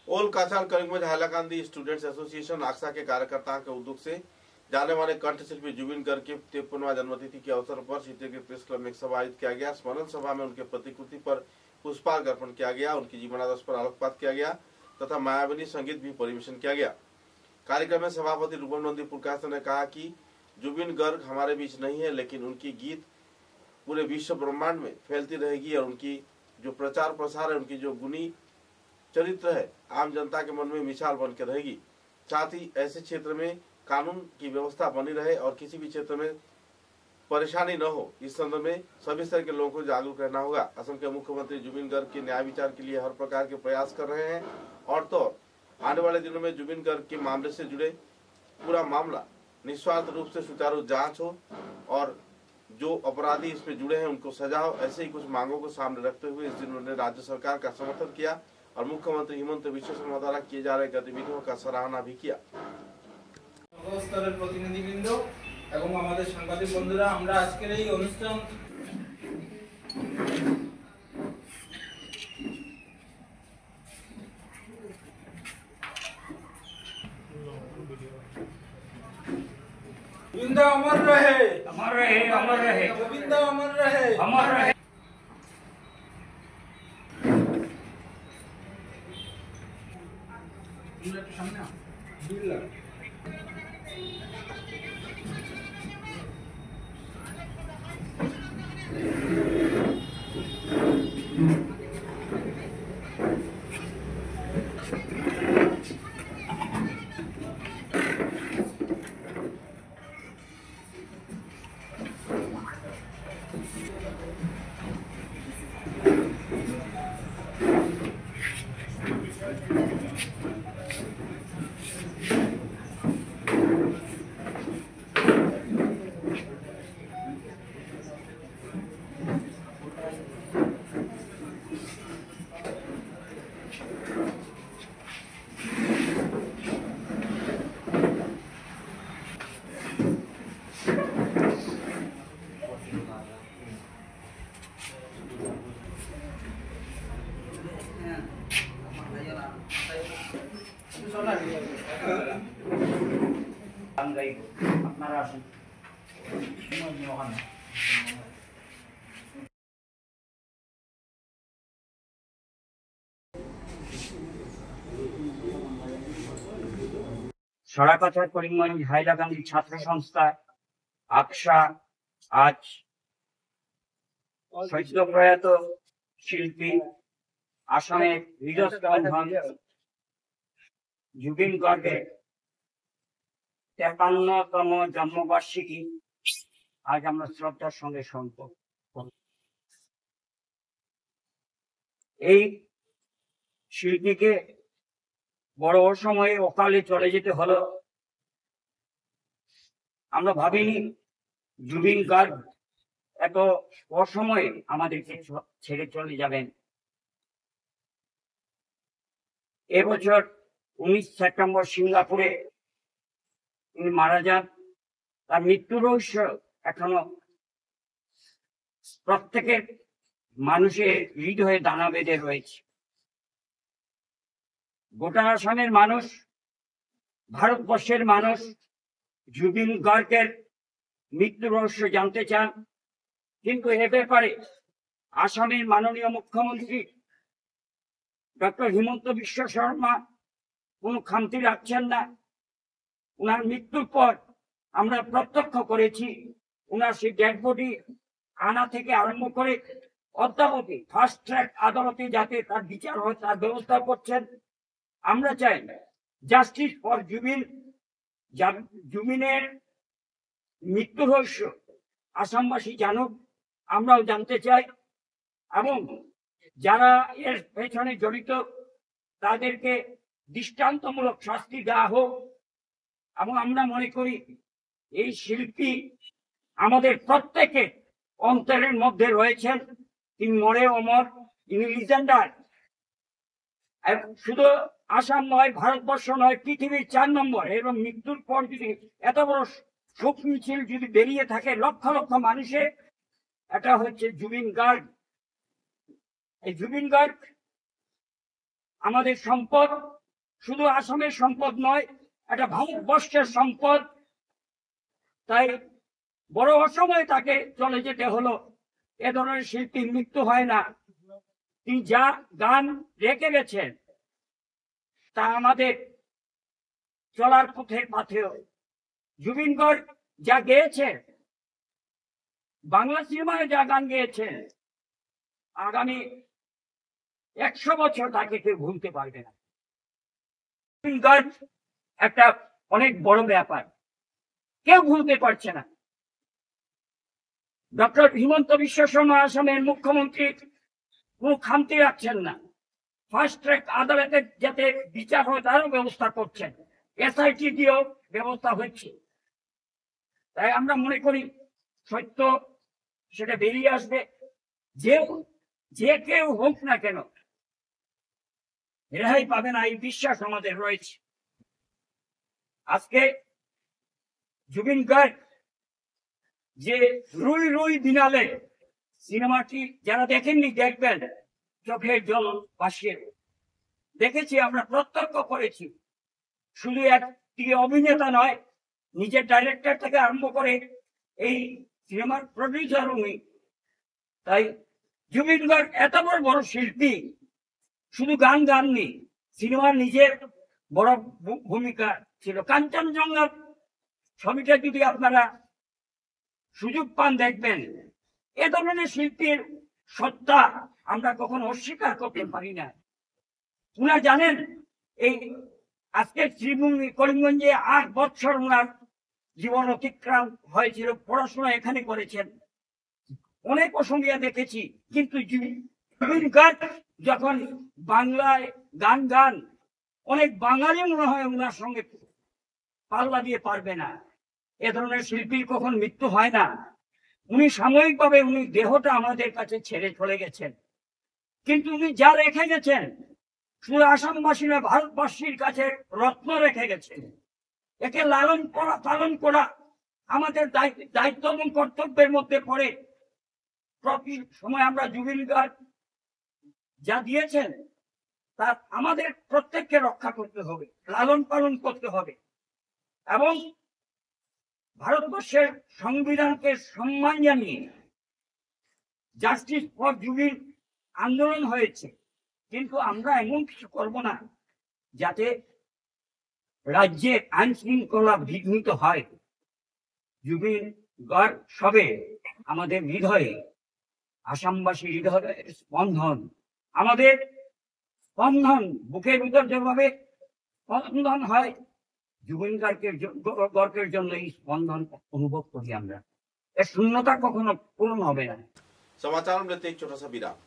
ओल Cachar Karimganj Hailakandi students association Aksa के कार्यकर्ताओं के उद्योग से जाने माने कंठशिल्पी जुबिन गर्ग की 53वां जन्मतिथि के अवसर पर सीते के प्रेस क्लब में एक सभा आयोजित किया गया। स्मरण सभा में उनके प्रतिकृति पर पुष्पार्घ अर्पण किया गया, उनकी जीवनादर्श पर आलोकपात किया गया तथा मायावनी संगीत भी परिवेशन किया गया। कार्यक्रम में सभापति रूपम नंदी पुरकायस्थ ने कहा कि जुबिन गर्ग हमारे बीच नहीं है, लेकिन उनकी गीत पूरे विश्व ब्रह्मांड में फैलती रहेगी और उनकी जो प्रचार प्रसार है, उनकी जो गुणी चरित्र है, आम जनता के मन में मिसाल बन के रहेगी। साथ ही ऐसे क्षेत्र में कानून की व्यवस्था बनी रहे और किसी भी क्षेत्र में परेशानी न हो, इस संदर्भ में सभी स्तर के लोगों को जागरूक रहना होगा। असम के मुख्यमंत्री जुबिन गर्ग के न्याय विचार के लिए हर प्रकार के प्रयास कर रहे हैं और तो आने वाले दिनों में जुबिन गर्ग के मामले से जुड़े पूरा मामला निस्वार्थ रूप से सुचारू जांच हो और जो अपराधी इसमें जुड़े हैं उनको सजा हो। ऐसे ही कुछ मांगों को सामने रखते हुए इस दिन उन्होंने राज्य सरकार का समर्थन किया और मुख्यमंत्री हिमंत बिश्व शर्मा द्वारा किए जा रहे गतिविधियों का सराहना भी किया। স্তরের প্রতিনিধিবৃন্দ এবং আমাদের সাংবাদিক বন্ধুরা, আমরা আজকের এই অনুষ্ঠান गोविंद अमर रहे, अमर रहे, अमर रहे, गोविंद अमर रहे, अमर रहे। सामने আপনারা আসেন। সরাকাছার করিমগঞ্জ হাইলাকান্দি ছাত্র সংস্থা আকসা আজ সদ্য প্রয়াত শিল্পী আসামের বীরস্কন্ধন জুবিন গার্গের 53তম জন্মবার্ষিকী আজ আমরা শ্রদ্ধার সঙ্গে স্মরণ করব। এই শিল্পীকে বড় অসময়ে অকালে চলে যেতে হলো। আমরা ভাবিনি জুবিন গার্গ এত অসময়ে আমাদেরকে ছেড়ে চলে যাবেন। এবছর 19 সেপ্টেম্বর সিঙ্গাপুরে তিনি মারা যান। তার মৃত্যু রহস্য এখনো প্রত্যেকের মানুষের হৃদয়ে দানা বেঁধে রয়েছে। গোটা আসামের মানুষ, ভারতবর্ষের মানুষ জুবিন গার্গের মৃত্যু রহস্য জানতে চান, কিন্তু এ ব্যাপারে আসামের মাননীয় মুখ্যমন্ত্রী ডক্টর হিমন্ত বিশ্ব শর্মা কোনো খামতি রাখছেন না। উনার মৃত্যুর পর আমরা প্রত্যক্ষ করেছি উনার সেই ডেড বডি আনা থেকে আরম্ভ করে অদ্যাবধি ফাস্ট ট্র্যাক আদালতে যাতে তার বিচার হয় তার ব্যবস্থা করছেন। আমরা চাই জাস্টিস ফর জুবিন। জুবিনের মৃত্যু রহস্য আসামবাসী জানুক, আমরাও জানতে চাই এবং যারা এর পেছনে জড়িত তাদেরকে দৃষ্টান্তমূলক শাস্তি দেওয়া হোক। এবং আমরা মনে করি এই শিল্পী আমাদের প্রত্যেকের অন্তরের মধ্যে রয়েছেন। তিনি মরে অমর, তিনি লিজেন্ডার। শুধু আসাম নয়, ভারতবর্ষ নয়, পৃথিবীর 4 নম্বর। এবং মৃত্যুর পর যদি এত বড় শোক মিছিল যদি বেরিয়ে থাকে লক্ষ লক্ষ মানুষের, এটা হচ্ছে জুবিন গার্গ। এই জুবিন গার্গ আমাদের সম্পদ। শুধু আসামের সম্পদ নয়, এটা ভারতবর্ষের সম্পদ। তাই বড় অসময়ে তাকে চলে যেতে হলো। এ ধরনের শিল্পীর মৃত্যু হয় না। তিনি যা গান রেখে গেছেন তা আমাদের চলার পথের পাথেয়। জুবিন গার্গ যা গেয়েছে, বাংলা সিনেমায় যা গান গেয়েছে, আগামী 100 বছর তাকে কেউ ভুলতে পারবে না। জুবিন গার্গ একটা অনেক বড় ব্যাপার, কেউ ভুলতে পারছে না। ডক্টর হিমন্ত বিশ্ব শর্মা আসামের মুখ্যমন্ত্রী কোনো খামতি রাখছেন না। ফাস্ট ট্র্যাক আদালতে যাতে বিচার হয় তারও ব্যবস্থা করছেন, এসআইটি দিয়েও ব্যবস্থা হচ্ছে। তাই আমরা মনে করি সত্য সেটা বেরিয়ে আসবে। যে কেউ হোক না কেন রেহাই পাবে না, এই বিশ্বাস আমাদের রয়েছে। আজকে জুবিন গার্গ যে রুই রুই দিনালে সিনেমাটি যারা দেখেননি দেখবেন, চোখের জল ভাসিয়ে। দেখেছি, আমরা প্রত্যক্ষ করেছি। শুধু একটি অভিনেতা নয়, নিজের ডাইরেক্টর থেকে আরম্ভ করে এই সিনেমার প্রডিউসার উনি। তাই জুবিন গার্গ এত বড় বড় শিল্পী, শুধু গান গাননি, সিনেমার নিজের বড় ভূমিকা ছিল। কাঞ্চনজঙ্ঘা ছবিটা যদি আপনারা সুযোগ পান দেখবেন, এ ধরনের শিল্পীর সত্তা আমরা কখনো অস্বীকার করতে পারি না। উনারা জানেন, এই আজকে শ্রীভূমি করিমগঞ্জে 8 বছর উনার জীবন অতিক্রান্ত হয়েছিল। পড়াশোনা এখানে করেছেন, অনেক অসুবিধা দেখেছি। কিন্তু জুবিন গার্গ যখন বাংলায় গান অনেক বাঙালি মনে হয় ওনার সঙ্গে পাল্লা দিয়ে পারবে না। এ ধরনের শিল্পীর কখন মৃত্যু হয় না। উনি সাময়িকভাবে উনি দেহটা আমাদের কাছে ছেড়ে চলে গেছেন, কিন্তু উনি যা রেখে গেছেন শুধু আসামবাসী না, ভারতবাসীর কাছে রত্ন রেখে গেছেন। একে লালন করা পালন করা আমাদের দায়িত্ব এবং কর্তব্যের মধ্যে পড়ে। প্রতি সময় আমরা জুবিন গার্গ যা দিয়েছেন তা আমাদের প্রত্যেককে রক্ষা করতে হবে, লালন পালন করতে হবে। এবং ভারতবর্ষের সংবিধানকে সম্মান জানিয়ে জাস্টিস ফর জুবিন আন্দোলন হয়েছে, কিন্তু আমরা এমন কিছু করব না যাতে রাজ্যে আইন শৃঙ্খলা বিঘ্নিত হয়। জুবিন গার্গ সবে আমাদের হৃদয়ে, আসামবাসী হৃদয়ে স্পন্দন, আমাদের স্পন্দন। বুকের ভিতর যেভাবে স্পন্দন হয়, জুবিন গার্গের জন্য এই স্পন্দন অনুভব করি আমরা। এর শূন্যতা কখনো পূরণ হবে না। समाचार में लेते एक छोटा सा विराम।